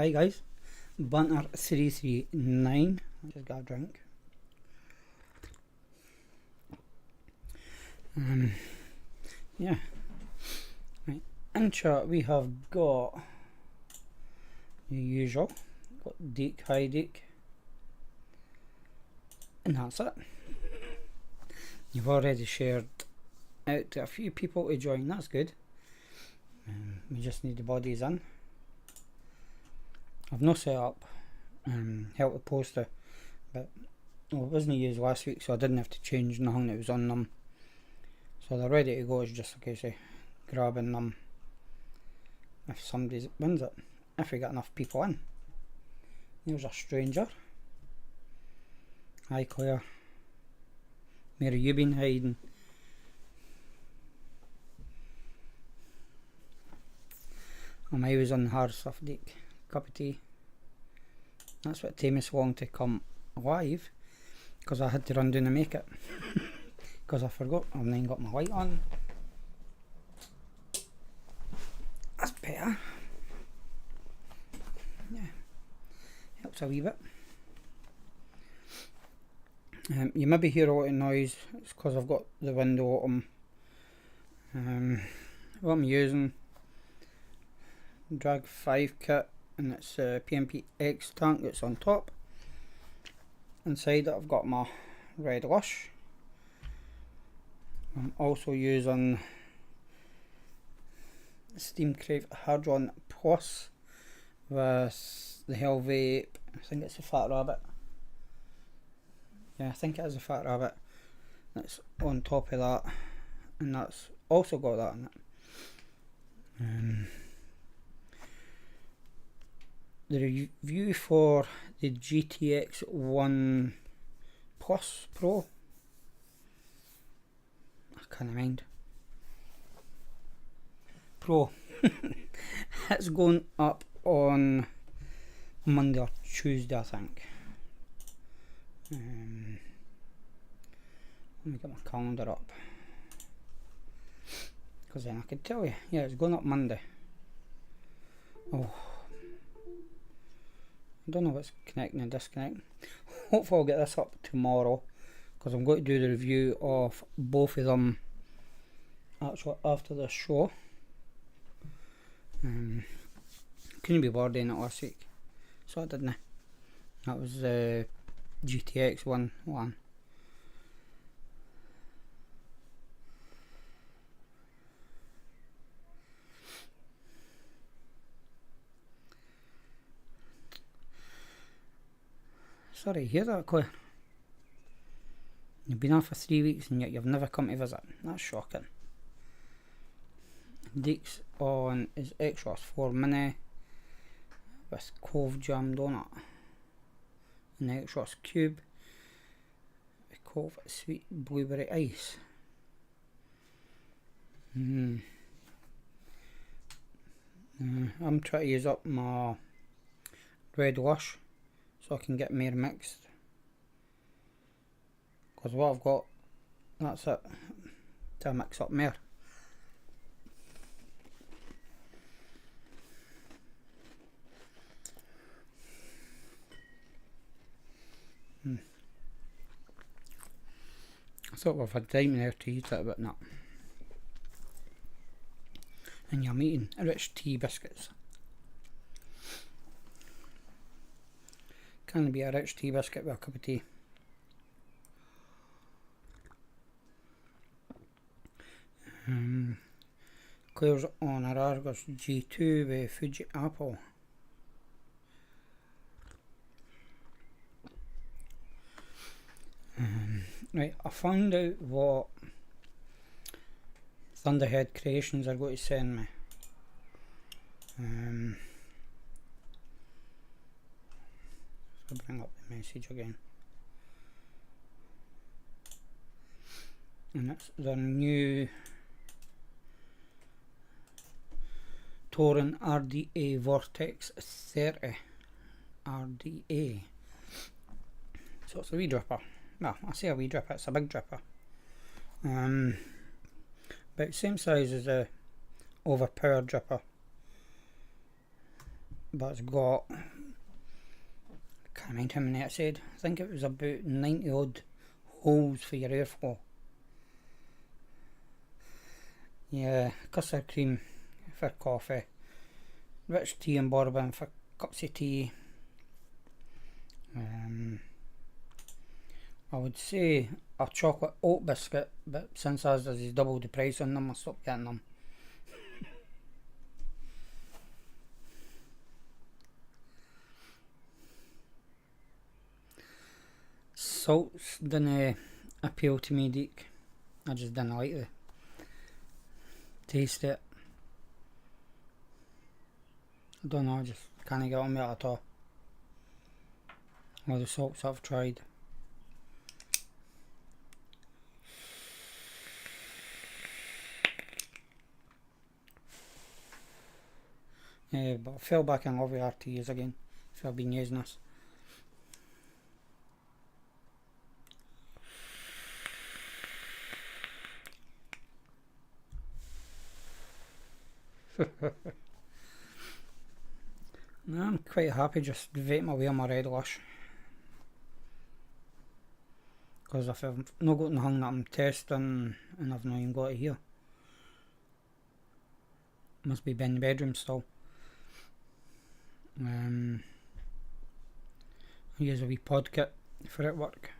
Hi guys, Banter 339. I just got a drink. Yeah. Right. In chat we have got the usual. Got Deek, hi Deek. And that's it. You've already shared out to a few people to join, that's good. We just need the bodies in. I've not set up help the poster, but it wasn't used last week, so I didn't have to change nothing that was on them. So they're ready to go. It's just a case of grabbing them if somebody wins it, if we get enough people in. There's a stranger. Hi Claire. Where have you been hiding? I was on the hard stuff, Dick. Cup of tea. That's what took me so long to come live, because I had to run down and make it. Because I forgot, I've then got my light on. That's better. Yeah, helps a wee bit. You maybe hear a lot of noise. It's because I've got the window open. What I'm using, Drag 5 kit, and it's a PMP X tank that's on top. Inside it I've got my Red Lush. I'm also using Steam Crave Hadron Plus with the Hell Vape. I think it's a Fat Rabbit. Yeah, I think it is a Fat Rabbit. That's on top of that, and that's also got that in it. The review for the GTX 1 Plus Pro, I can't mind. Pro. It's going up on Monday or Tuesday, I think. Let me get my calendar up, because then I could tell you. Yeah, it's going up Monday. Oh, I don't know what's connecting and disconnecting. Hopefully I'll get this up tomorrow, because I'm going to do the review of both of them actually after the show. Couldn't be bored doing it last week, so I didn't. That was GTX 1. Sorry, hear that, Claire? You've been off for 3 weeks and yet you've never come to visit. That's shocking. Deeks on his Xbox 4 Mini with Cove Jam Donut, and the Xbox Cube with Cove Sweet Blueberry Ice. I'm trying to use up my Red Lush so I can get more mixed, because what I've got, that's it, to mix up more. I thought we've had time there to eat it, but not. And you're eating rich tea biscuits. Can be a rich tea biscuit with a cup of tea. Claire's on her Argus G2 with Fuji Apple. Right, I found out what Thunderhead Creations are going to send me. I'll bring up the message again. And it's the new Torin RDA Vortex 30 RDA. So it's a wee dripper. Well, I say a wee dripper, it's a big dripper. About same size as a overpowered dripper, but it's got, I can't remember how many it said, I think it was about 90 odd holes for your airflow. Yeah, custard cream for coffee, rich tea and bourbon for cups of tea. I would say a chocolate oat biscuit, but since Asda's is double the price on them, I stopped getting them. Salts didn't appeal to me, Deek. I just didn't like the taste it. I don't know, I just can't get on with it at all. All the salts I've tried. Yeah, but I fell back in love with RTUs again, if I've been using this. No, I'm quite happy just vaping away on my Red Lush. Because if I've not got nothing that I'm testing and I've not even got it here, must be in the bedroom still. I use a wee pod kit for it work.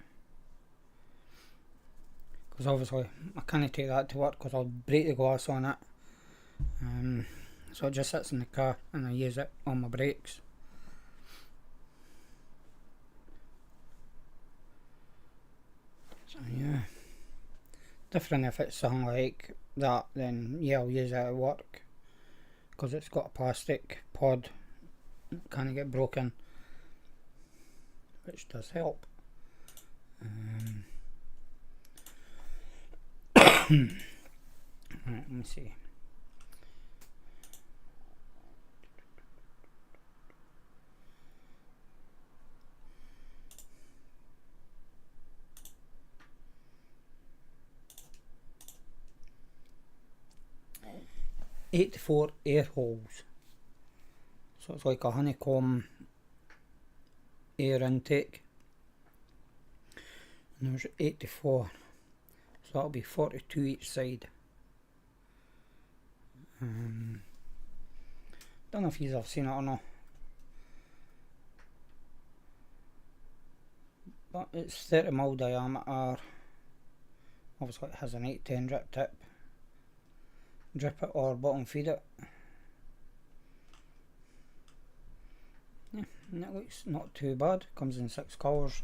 Because obviously I can't take that to work because I'll break the glass on it. So it just sits in the car and I use it on my brakes. So yeah, different if it's something like that, then yeah, I'll use it at work because it's got a plastic pod, can't get broken, which does help. Right, let me see. Eight to 4 air holes, so it's like a honeycomb air intake, and there's 84, so that'll be 42 each side. Don't know if you have seen it or not, but it's 30mm diameter. Obviously it has an 810 drip tip. Drip it or bottom feed it. Yeah, and it looks not too bad. Comes in 6 colours.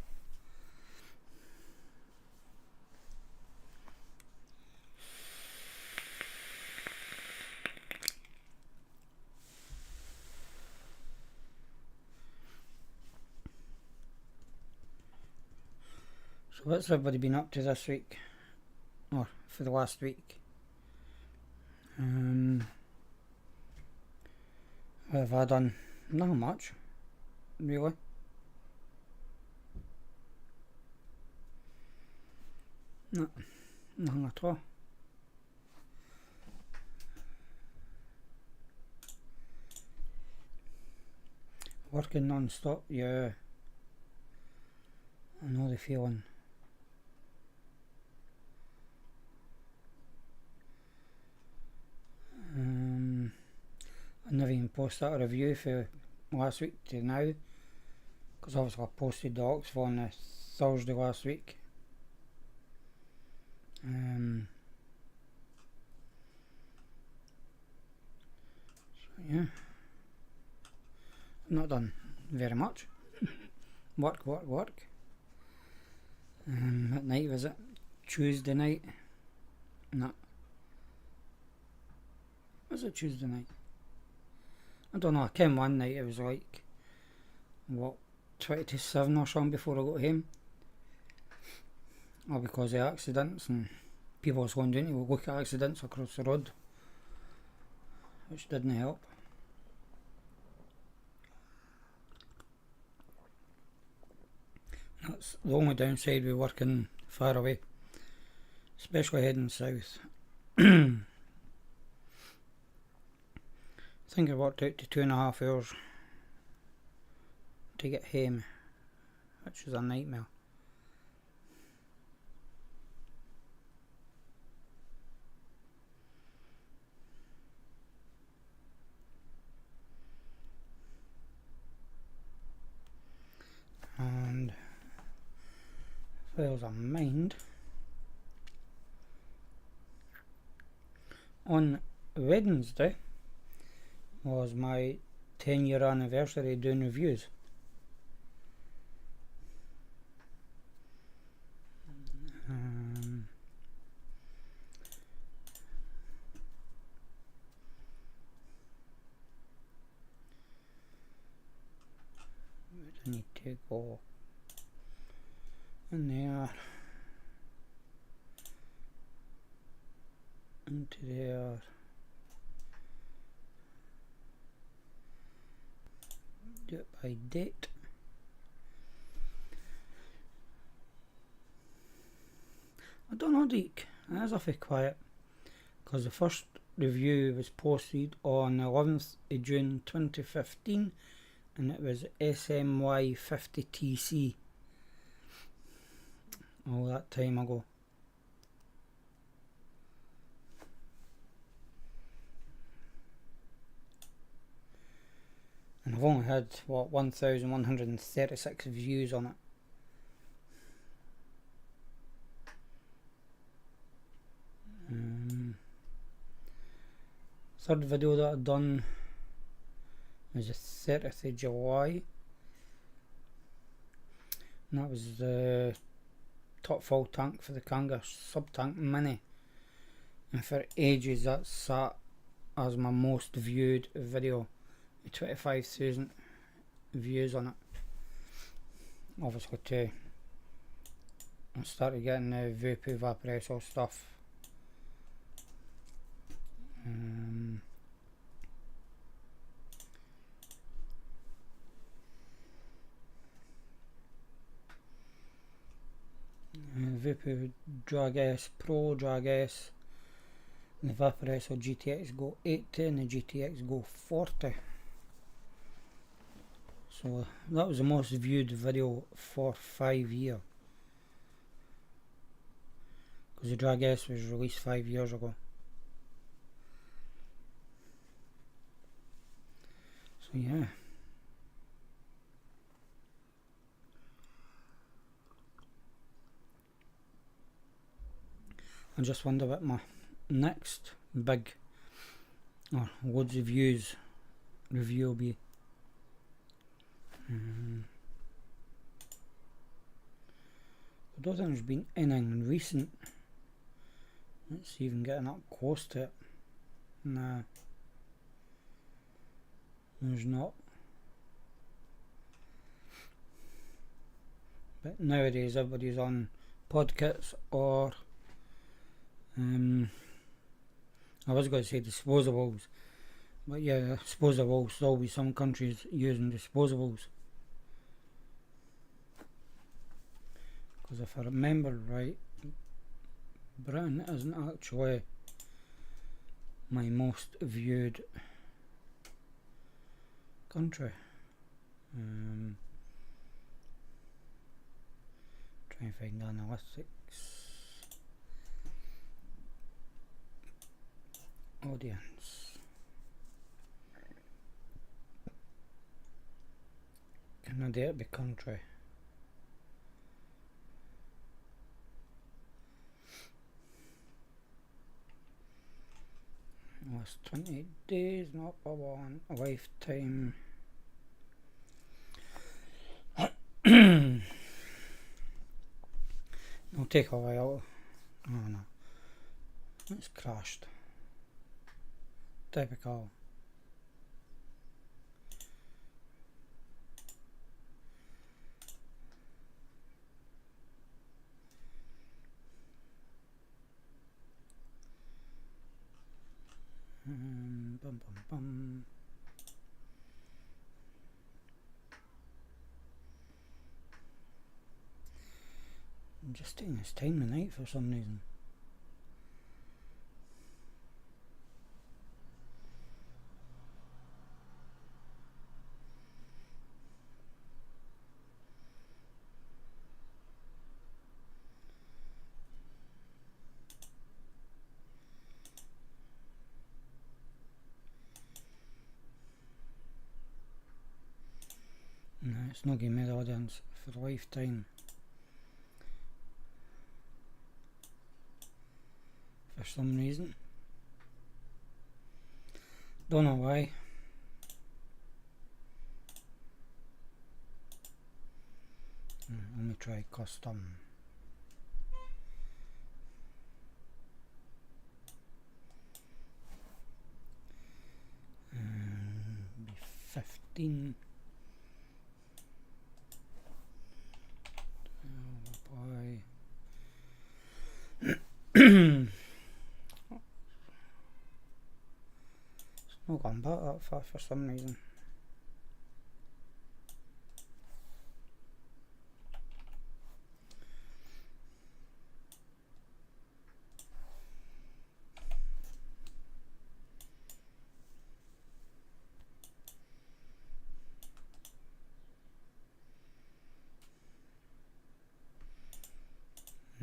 So what's everybody been up to this week? Or for the last week? What have I done? Not much, really. No, nothing at all. Working non-stop, yeah. I know the feeling. I never even posted a review for last week to now, because obviously I posted the Oxford on the Thursday last week. So yeah, I've not done very much. Work. What night was it? Tuesday night? No. Was it Tuesday night? I don't know, I came one night, it was like, what, 20 to 7 or something before I got home. All because of accidents, and people was going down to look at accidents across the road, which didn't help. That's the only downside with working far away, especially heading south. I think I worked out to 2.5 hours to get home, which is a nightmare. And bears in mind, on Wednesday was my 10-year anniversary doing reviews. I need to go in there, into there, do it by date. I don't know, Deek, that's awfully quiet, because the first review was posted on 11th of June 2015, and it was SMY 50TC, all that time ago. And I've only had, what, 1,136 views on it. Third video that I've done was the 30th of July, and that was the top full tank for the Kanga sub-tank mini, and for ages that sat as my most viewed video, with 25,000 views on it. Obviously too, I started getting the Vape Vaporessor stuff. Vape Drag S Pro, Drag S, and the Vaporessor GTX Go 80 and the GTX Go 40. So that was the most viewed video for 5 years, because the Drag S was released 5 years ago. So yeah. I just wonder what my next big or loads of views review will be. I don't think there's been anything recent that's even getting up close to it. Nah, there's not. But nowadays everybody's on podcasts or I was going to say disposables, but yeah, disposables, there'll be some countries using disposables. Because if I remember right, Britain isn't actually my most viewed country. Try and find analytics. Audience. Can I dare it be country? Last 28 days, not a one, a lifetime. It'll take a while. Oh no, it's crashed. Typical. Bum bum bum. I'm just taking this time tonight for some reason. It's not giving me the audience for a lifetime. For some reason. Don't know why. Let me try custom. Be 15. It's not gone back that far for some reason.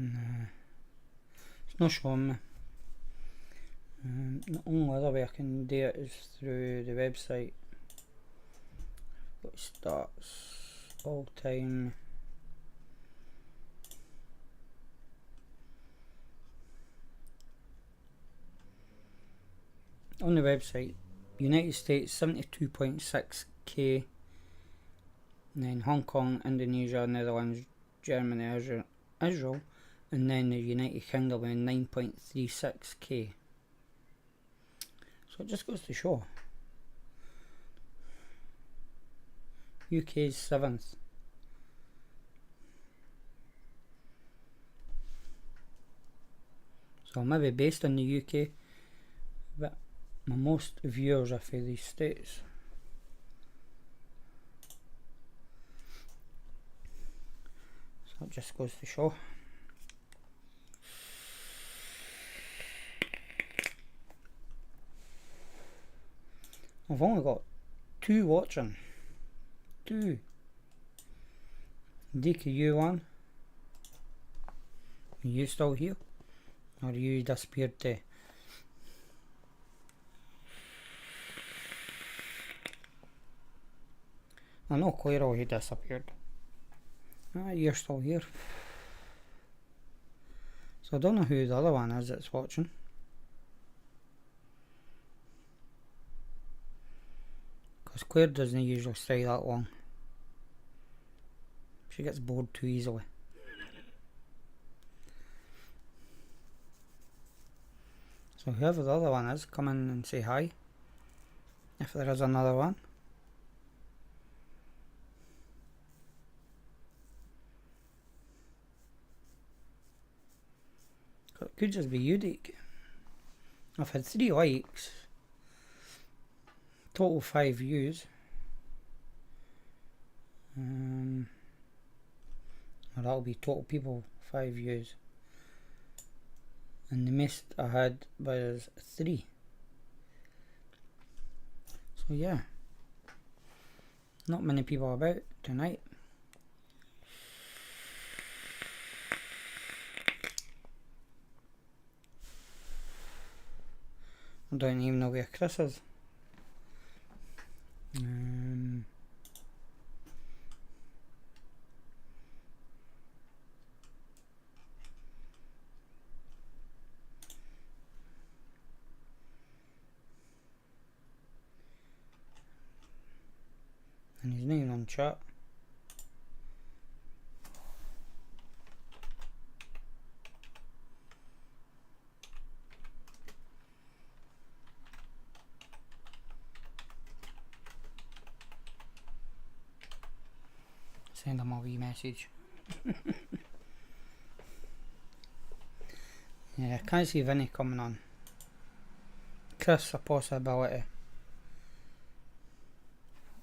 Nah, it's not showing me. The only other way I can do it is through the website. It starts all time. On the website, United States 72.6k, and then Hong Kong, Indonesia, Netherlands, Germany, Israel, and then the United Kingdom with 9.36k. So it just goes to show. UK is 7th. So maybe based on the UK, but my most viewers are for these states. So it just goes to show. I've only got 2 watching. 2. DKU one. Are you still here? Or you disappeared too? I know Clairo, he disappeared. You're still here. So I don't know who the other one is that's watching. Because Claire doesn't usually stay that long. She gets bored too easily. So whoever the other one is, come in and say hi. If there is another one. It could just be you, Dick. I've had 3 likes. Total 5 views. Or that'll be total people 5 views. And the most I had was 3. So yeah. Not many people about tonight. I don't even know where Chris is. And he's not even on chat. Send him a wee message. Yeah, I can't see Vinny coming on. Chris, a possibility.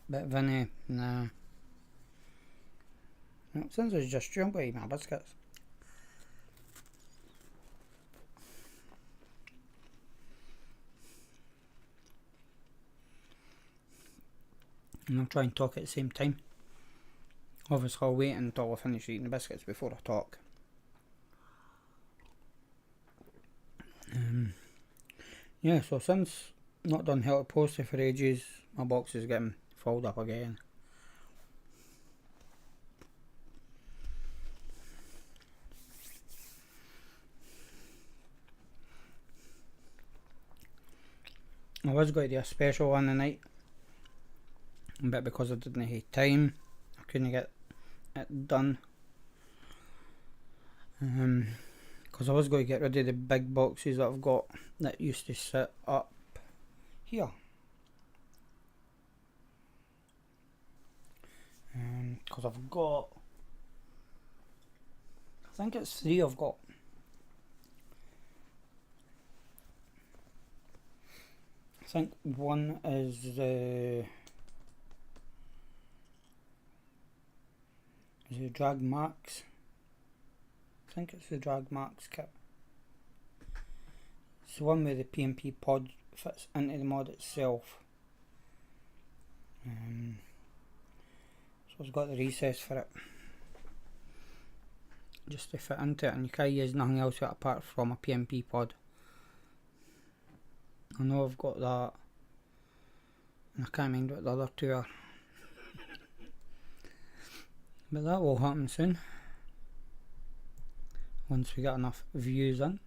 But Vinny, nah. Well, since it's just you, I'm going to eat my biscuits. And I'll try and talk at the same time. Obviously I'll wait until I finish eating the biscuits before I talk. Yeah, so since not done healthy posting for ages, my box is getting filled up again. I was going to do a special one tonight, but because I didn't have time, I couldn't get it done. Because I was going to get rid of the big boxes that I've got that used to sit up here. Because I've got, I think it's 3 I've got. I think one is the Drag Max. I think it's the Drag Max kit. It's the one where the PMP pod fits into the mod itself. So it's got the recess for it, just to fit into it, and you can't use nothing else apart from a PMP pod. I know I've got that, and I can't mind what the other 2 are. But that will happen soon, once we get enough views in.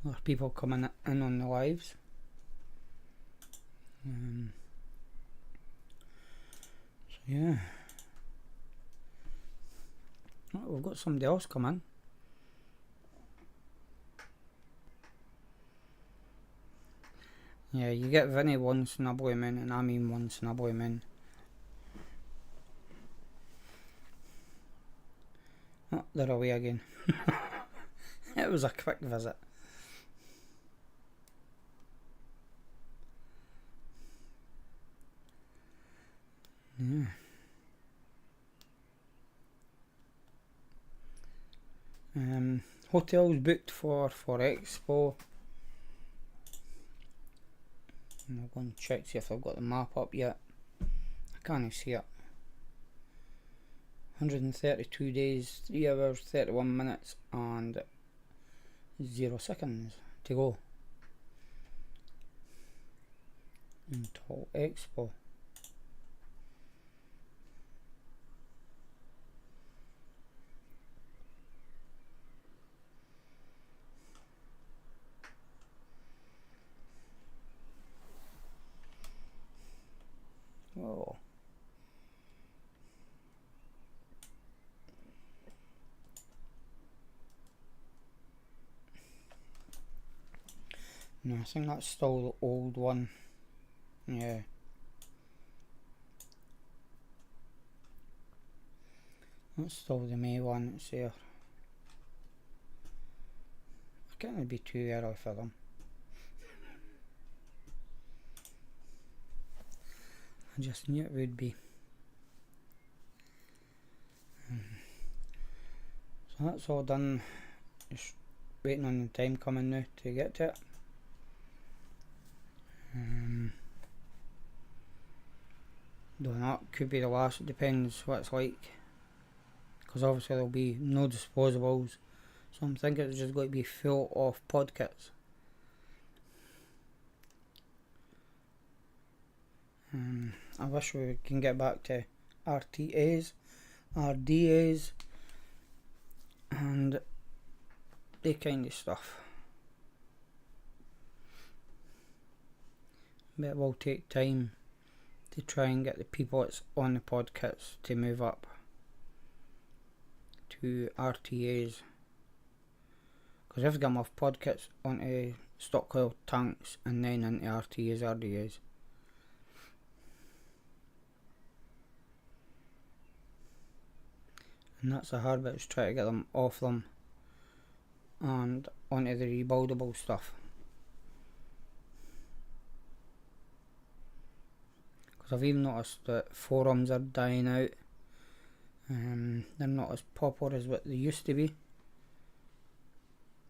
There are people coming in on the lives. So yeah. Oh, we've got somebody else come in. Yeah, you get Vinny once in a blue moon, and I mean once in a blue moon. Oh, they're away again. It was a quick visit. Yeah. Hotels booked for Expo. I'm going to check, see if I've got the map up yet. I can't see it. 132 days, 3 hours, 31 minutes and 0 seconds to go until Expo. Oh. No, I think that's still the old one. Yeah. That's still the May one that's there. I can't really be too early for them. I just knew it would be. So that's all done. Just waiting on the time coming now to get to it. Don't know, it could be the last, it depends what it's like. Because obviously there'll be no disposables. So I'm thinking it's just going to be full of pod kits. I wish we can get back to RTAs, RDAs, and that kind of stuff. But it will take time to try and get the people that's on the pod kits to move up to RTAs. Because I've got them off pod kits onto stockpile tanks and then into RTAs, RDAs. And that's the hard bit, is try to get them off them and onto the rebuildable stuff. Because I've even noticed that forums are dying out. They're not as popular as what they used to be.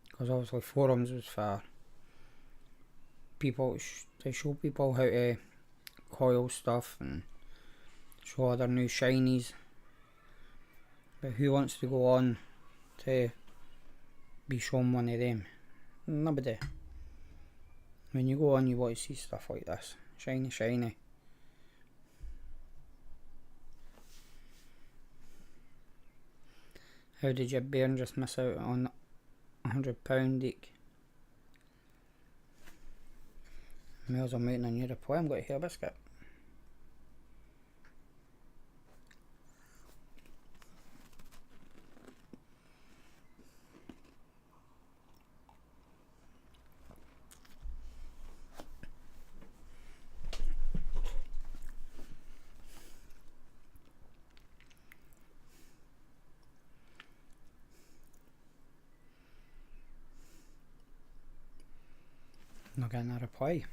Because obviously forums was for people to show people how to coil stuff and show other new shinies. But who wants to go on to be shown one of them? Nobody. When you go on, you want to see stuff like this. Shiny, shiny. How did your bairn just miss out on £100 deck? Meals I'm waiting on your reply. I'm going to hear a biscuit. Not getting a reply.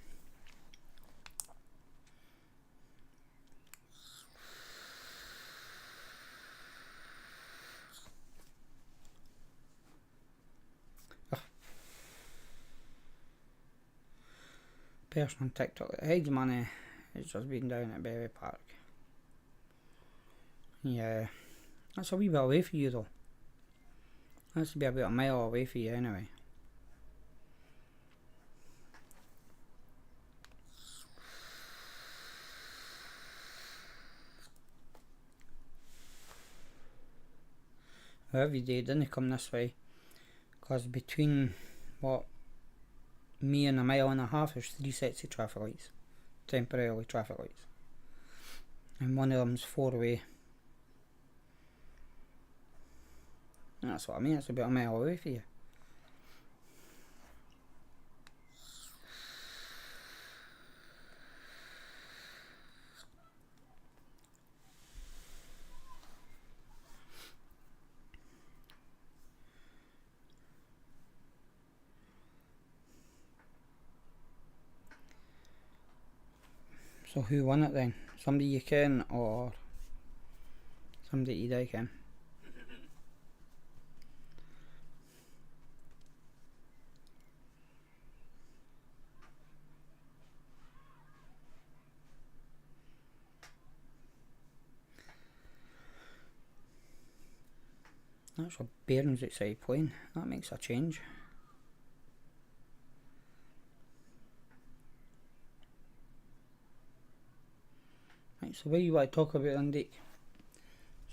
Person on TikTok that hides money has just been down at Berry Park. Yeah, that's a wee bit away for you though. That's to be about a mile away for you anyway. Every day didn't come this way, because between what me and a mile and a half there's 3 sets of traffic lights, temporarily traffic lights, and one of them's 4-way. That's what I mean, it's about a mile away for you. So who won it then? Somebody you can, or somebody you don't ken? That's what bearings outside playing. That makes a change. Right, so what do you want to talk about then, Dick?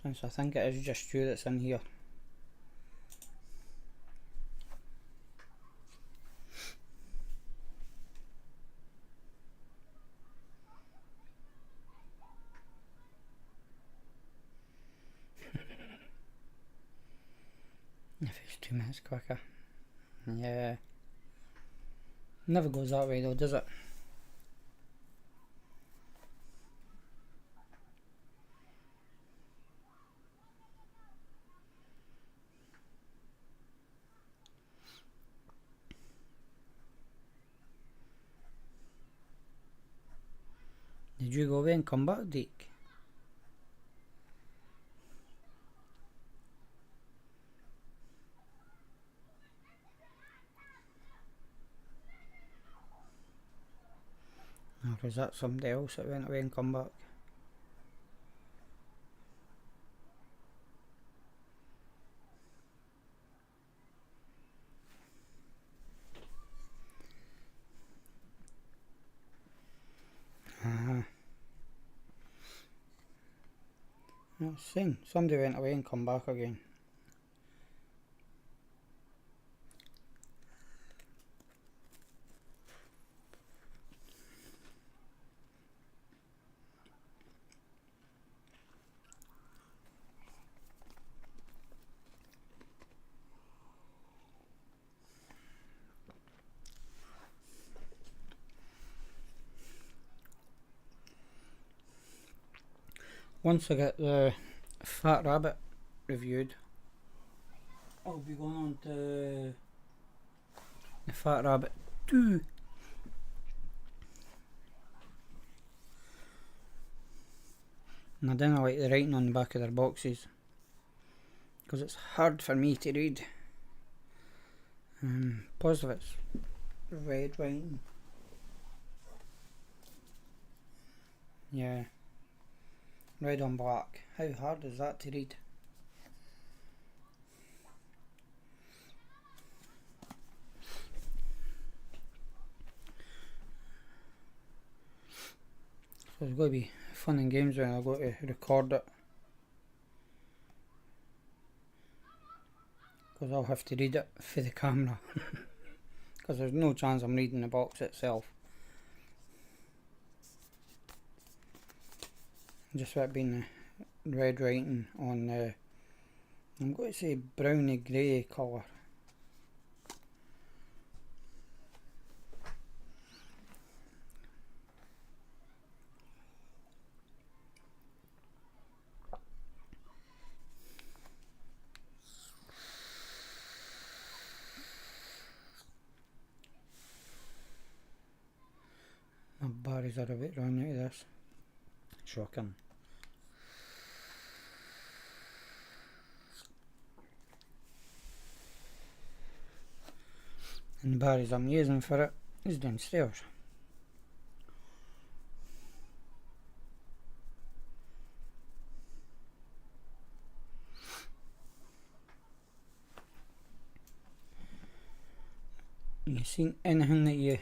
Since I think it is just you that's in here. If it's 2 minutes quicker. Yeah. Never goes that way though, does it? Did you go away and come back, Dick? Or was that somebody else that went away and come back? No, same. Somebody went away and come back again. Once I get the Fat Rabbit reviewed, I'll be going on to the Fat Rabbit 2. And I don't like the writing on the back of their boxes, because it's hard for me to read. Positive it's red writing. Yeah. Red on black. How hard is that to read? So it's going to be fun and games when I go to record it, because I'll have to read it for the camera, because there's no chance I'm reading the box itself. just with it being the red writing on the, I'm going to say browny grey colour. My berries are a bit runny out of this. Shocking. And the berries I'm using for it is downstairs. You seen anything that you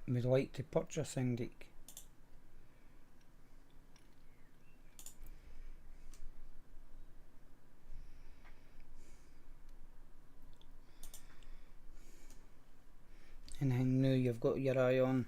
would like to purchase, Indic? Anything new you've got your eye on?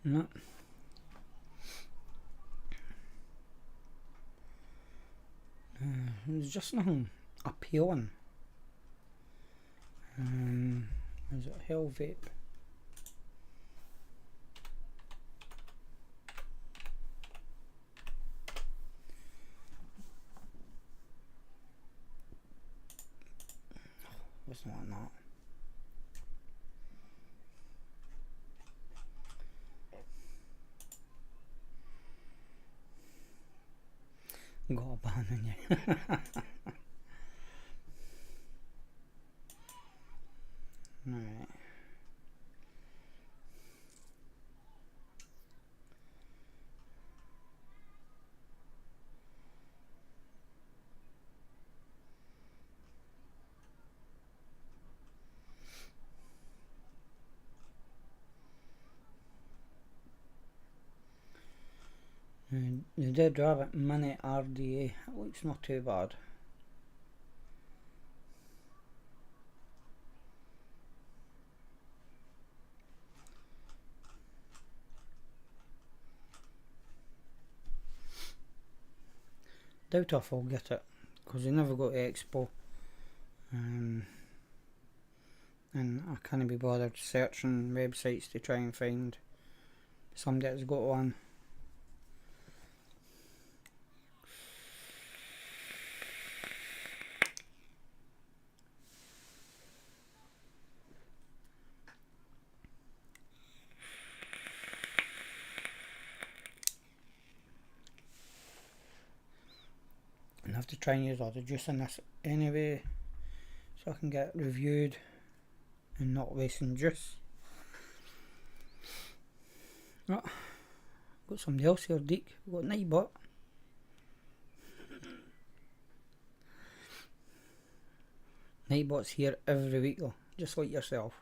No. There's just nothing appealing. Is it Hell Vape? It's not that. Got a ban on you. Right. The Dead Rabbit Mini RDA, it looks not too bad. Doubt if I'll get it, because I never go to Expo, and I can't be bothered searching websites to try and find somebody that's got one. I have to try and use all the juice in this anyway, so I can get it reviewed and not wasting juice. Oh, got somebody else here, Deek. Got Nightbot. Nightbot's here every week though, just like yourself.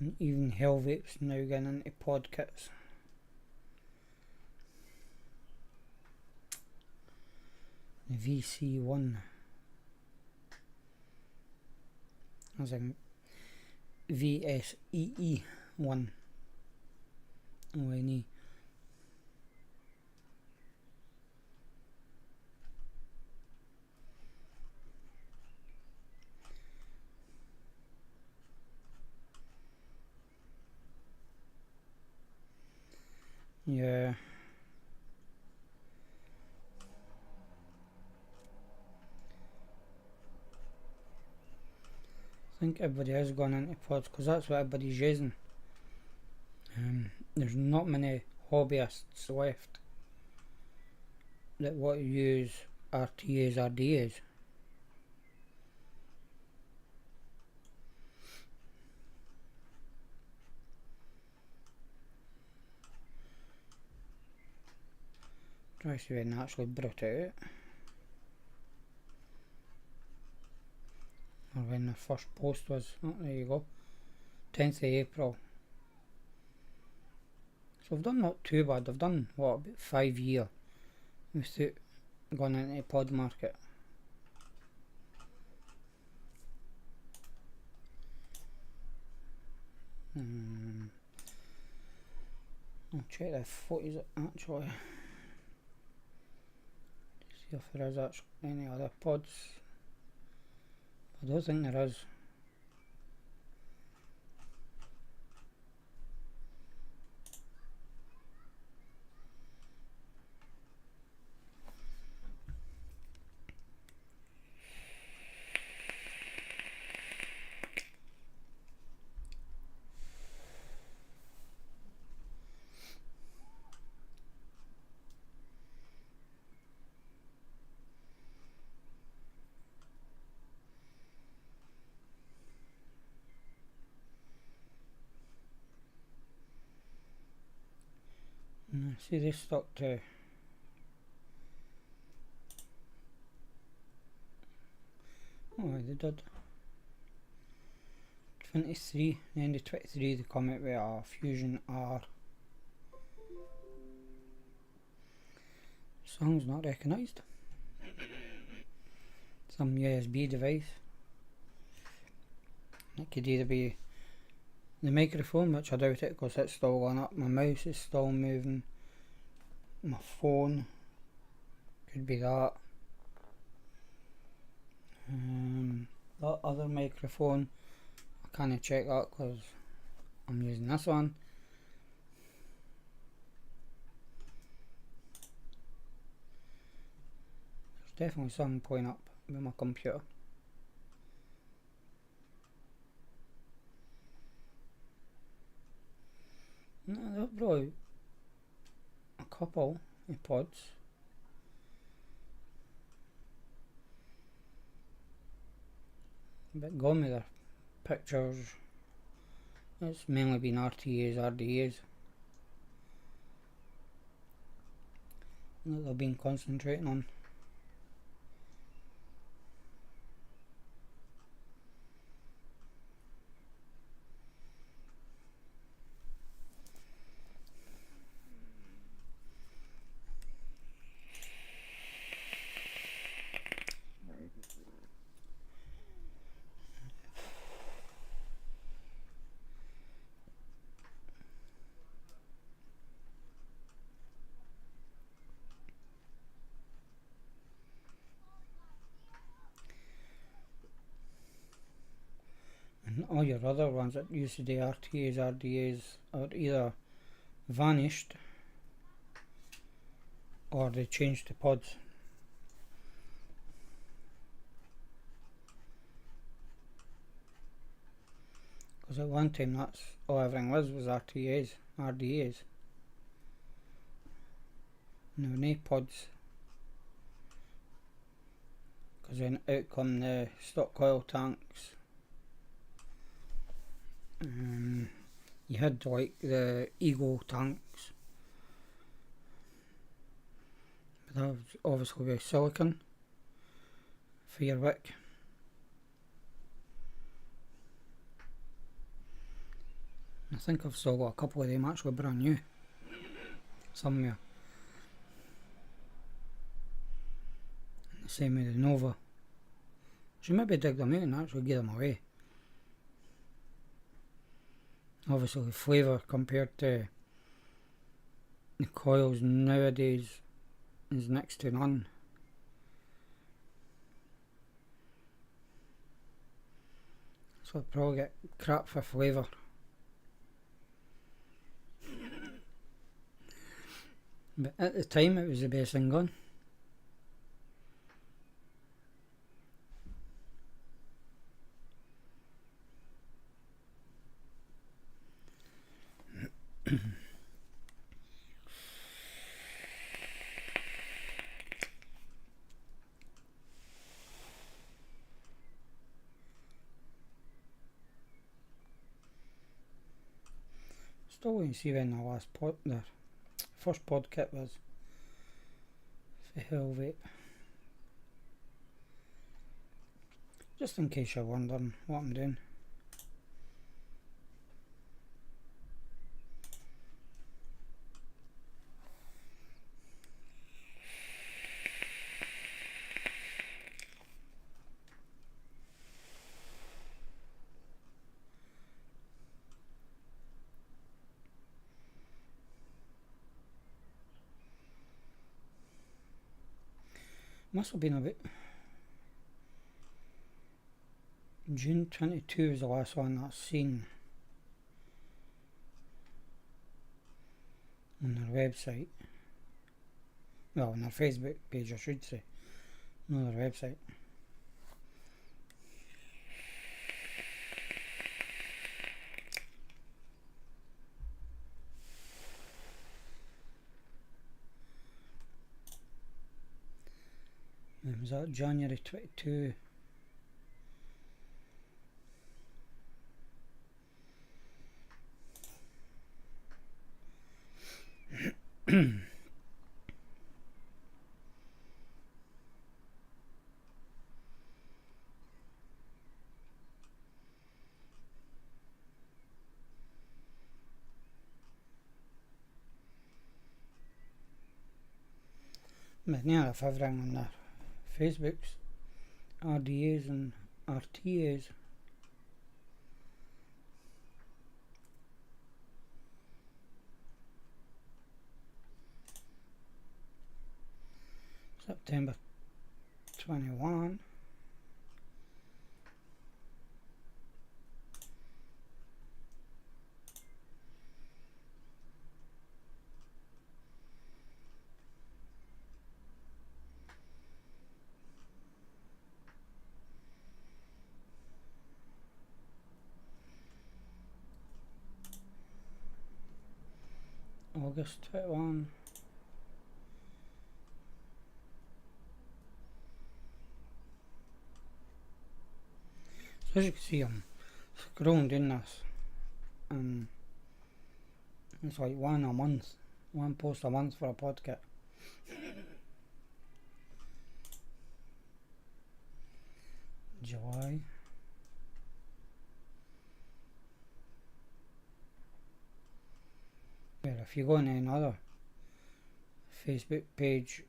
And even Hell Vape's now getting into pod kits. The VC1, as in VSEE1 ONE. Yeah. think everybody is going into pods because that's what everybody's using. There's not many hobbyists left that want to use RTAs, RDAs. Try to see when I actually brought it out, or when the first post was. Oh, there you go, 10th of April. So I've done not too bad. I've done what, about 5 years without going into the pod market. I'll check the footage actually to see if there is actually any other pods. I don't think there is. See, they stuck to they did 23, the end of 23 they come out with a Fusion R. Song's not recognised. Some USB device. It could either be the microphone, which I doubt it because it's still going up, my mouse is still moving, my phone could be that. That other microphone, I can't check that because I'm using this one. There's definitely something playing up with my computer. No, there are probably a couple of pods. But gone with their pictures. It's mainly been RTAs, RDAs that they've been concentrating on. And all your other ones that used to do RTAs, RDAs are either vanished or they changed to pods. Because at one time that's all everything was RTAs, RDAs. No, no pods. Because then out come the stock coil tanks. You had like the Eagle tanks, but that was obviously with silicon for your wick. I think I've still got a couple of them actually brand new somewhere. The same with the Nova. Should maybe dig them out and actually give them away. Obviously the flavour compared to the coils nowadays is next to none. So I'd probably get crap for flavour. But at the time it was the best thing going. Still waiting to see when the first pod kit was for Hell Vape. Just in case you're wondering what I'm doing. Must have been about June 22 is the last one I've seen on their website. Well, on their Facebook page I should say, not their website. Was that January 22? But now if everything on their Facebooks, RDAs and RTAs. September 21. August 21. So as you can see, I'm scrolling doing this, and it's like one post a month for a podcast. July. Well, if you go on another Facebook page,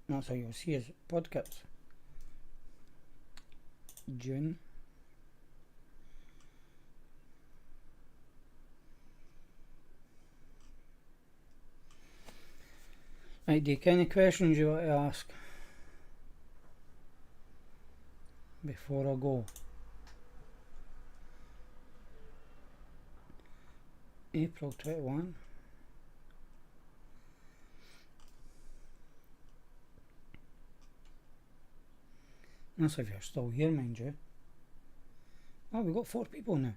that's how you'll see his podcasts. June. Right, Dick, any questions you want to ask before I go? April 21. That's if you're still here, mind you. Oh, we've got 4 people now.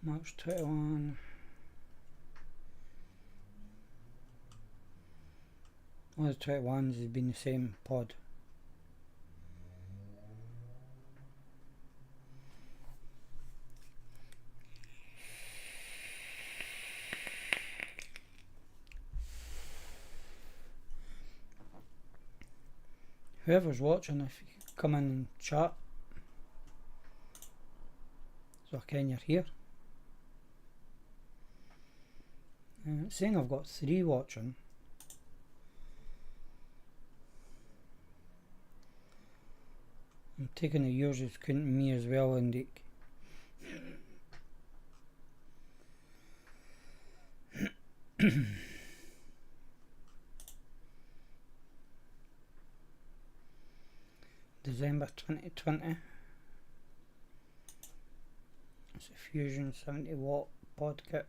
March 21. All the 21s has been the same pod. Whoever's watching, if you come in and chat, so I can you're here. It's saying I've got 3 watching. I'm taking the yours is counting me as well, Indeed. December 2020. It's a Fusion 70 watt pod kit.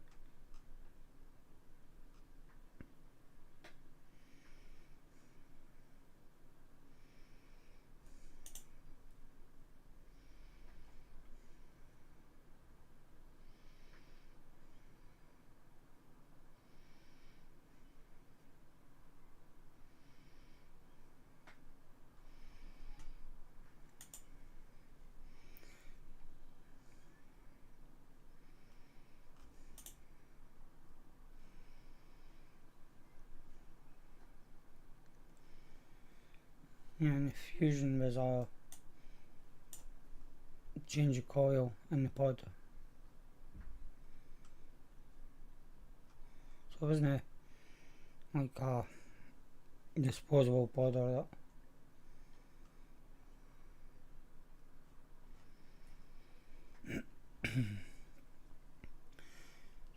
And the fusion was a change of coil in the pod. So it wasn't like a disposable pod or that.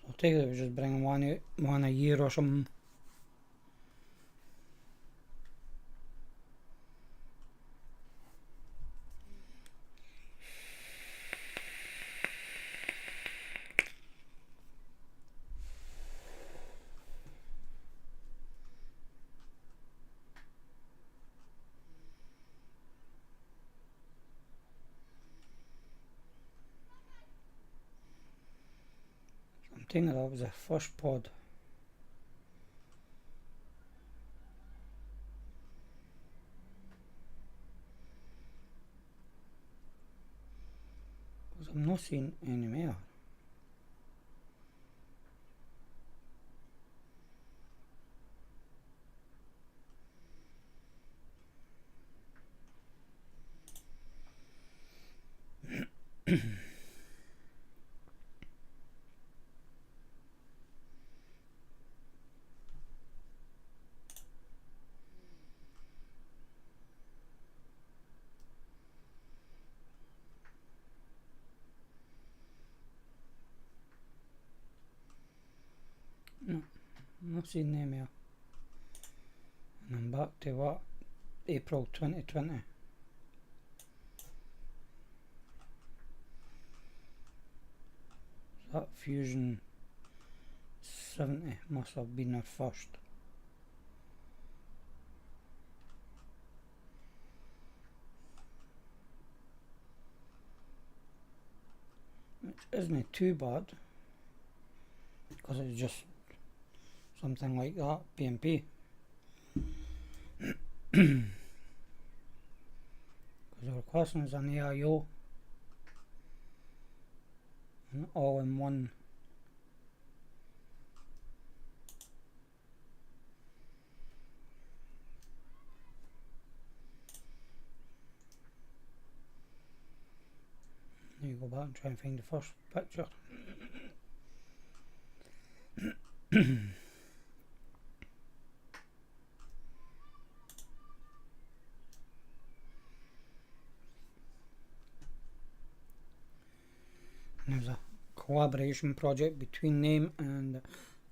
So I take it was just bringing one a year or something. I'm thinking that was the first pod. Because I'm not seeing any more. No, I'm not seeing them here. And I'm back to what? April 2020. So that Fusion 70 must have been our first. Which isn't too bad, because it's just something like that, PMP. Because our question is an AIO, an all-in-one. You go back and try and find the first picture. There's a collaboration project between them and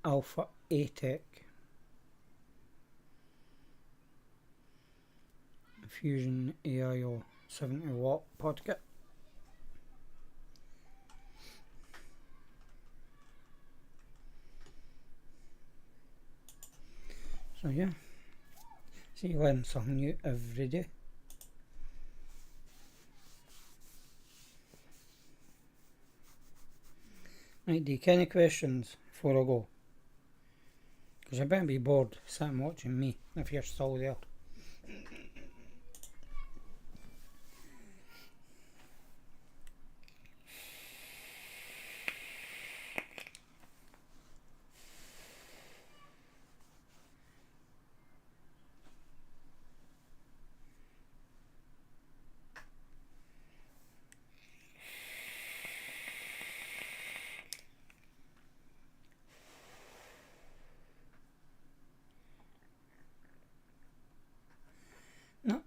Alpha A-Tech. Fusion AIO 70 watt pod kit. So yeah, so you learn something new every day. Right, do you have any questions before I go? Because you better be bored sitting watching me if you're still there.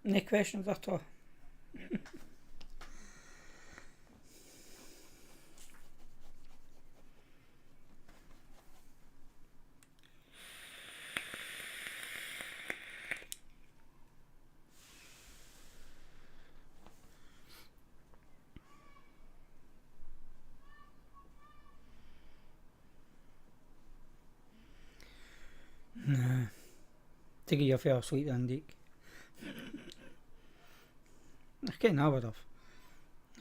No questions at all. Nah. Take it you fell asleep then, Dick. I can't have it off.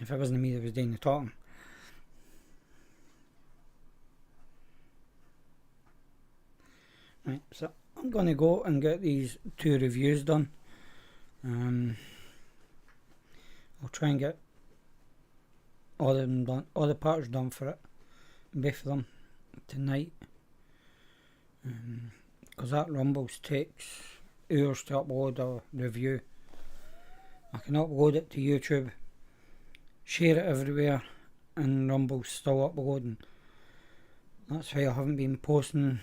If it wasn't me that was doing the talking. Right, so I'm going to go and get these 2 reviews done. I'll try and get all of them done, all the parts done for it, both of them tonight. Because that Rumbles takes hours to upload a review. I can upload it to YouTube, share it everywhere, and Rumble's still uploading. That's why I haven't been posting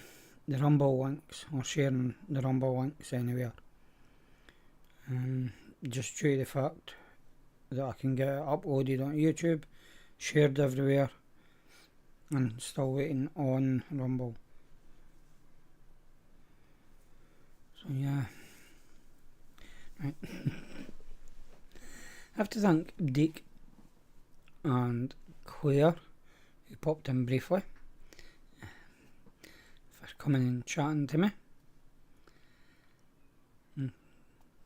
the Rumble links or sharing the Rumble links anywhere. Just due to the fact that I can get it uploaded on YouTube, shared everywhere, and still waiting on Rumble. So yeah, right. I have to thank Deke and Claire, who popped in briefly, for coming and chatting to me.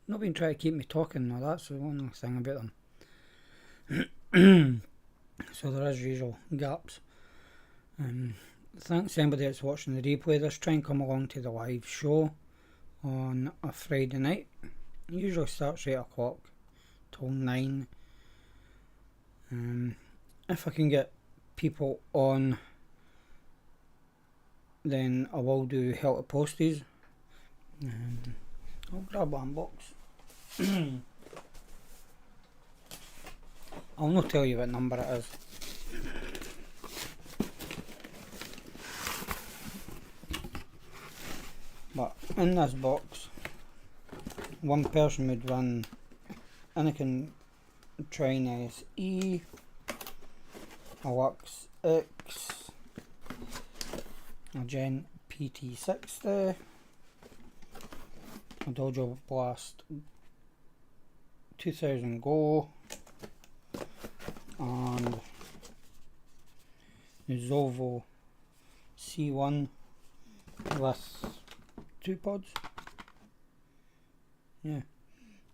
Not been trying to keep me talking, no, that's the only thing about them. So there is usual gaps. Thanks to anybody that's watching the replay. Just try and come along to the live show on a Friday night. It usually starts 8 o'clock till 9. If I can get people on, then I will do healthy posties. I'll grab one box. I'll not tell you what number it is. But in this box, one person would win Anakin Train SE, a Lux X, a Gen PT60, a Dojo Blast 2000 Go, and the Zovo C1 with 2 pods. Yeah,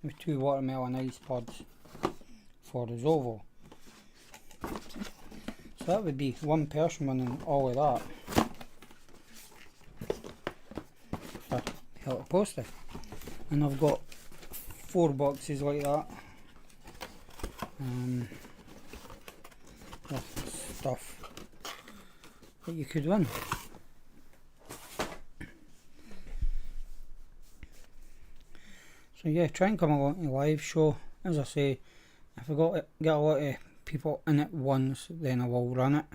with 2 watermelon ice pods for the Zovo. So that would be one person winning all of that for Healthy Poster. And I've got 4 boxes like that with stuff that you could win. So yeah, try and come along to the live show. As I say, if I get a lot of people in at once, then I will run it.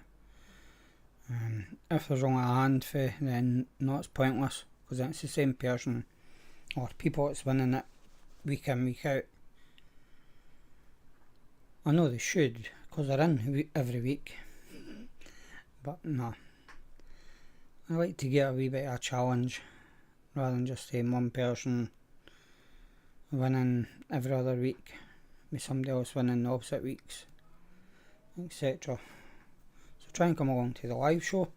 If there's only a handful, then no, it's pointless, because it's the same person or people that's winning it week in, week out. I know they should, because they're in every week, but nah. I like to get a wee bit of a challenge, rather than just saying one person winning every other week, with somebody else winning the opposite weeks, etc. So try and come along to the live show.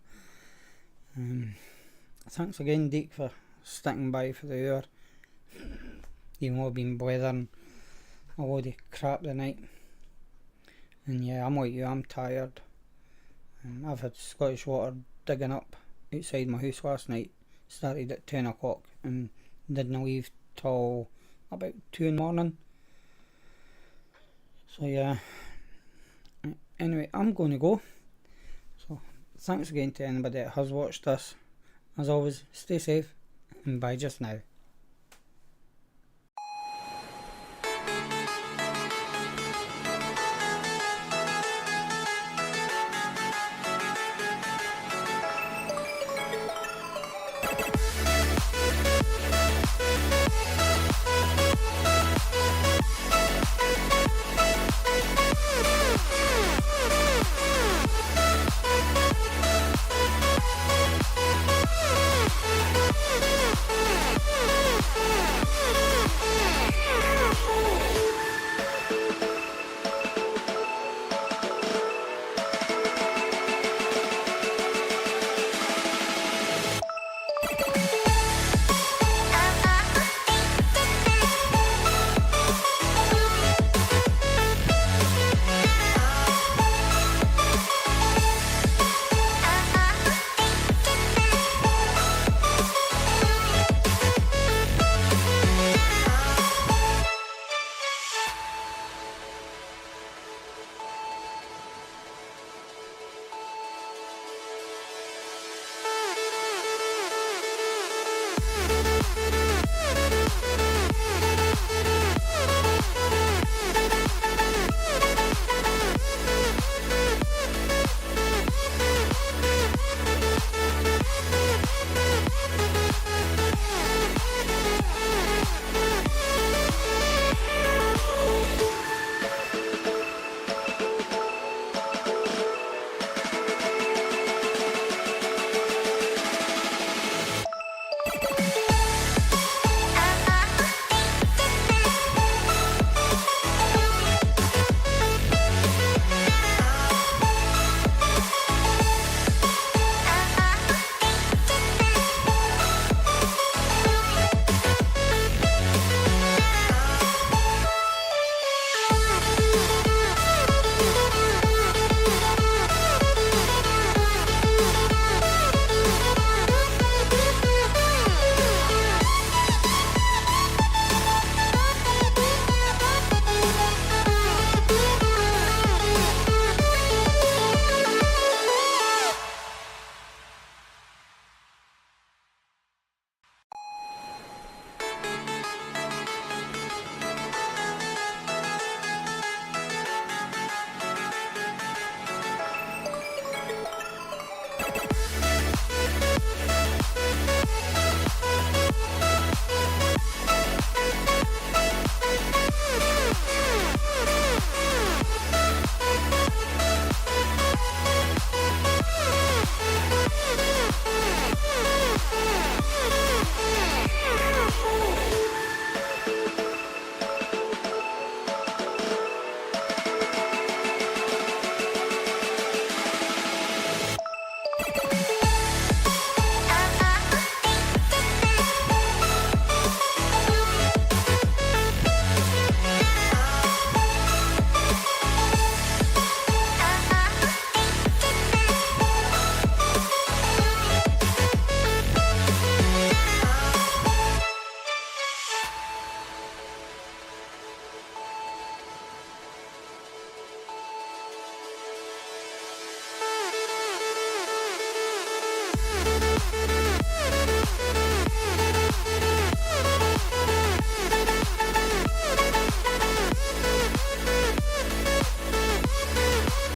Thanks again, Deke, for sticking by for the hour, even though I've been blethering a load of crap tonight. And yeah, I'm like you, I'm tired. I've had Scottish water digging up outside my house last night. Started at 10 o'clock and didn't leave till about 2 in the morning. So yeah, anyway, I'm going to go. So thanks again to anybody that has watched this. As always, stay safe and bye just now.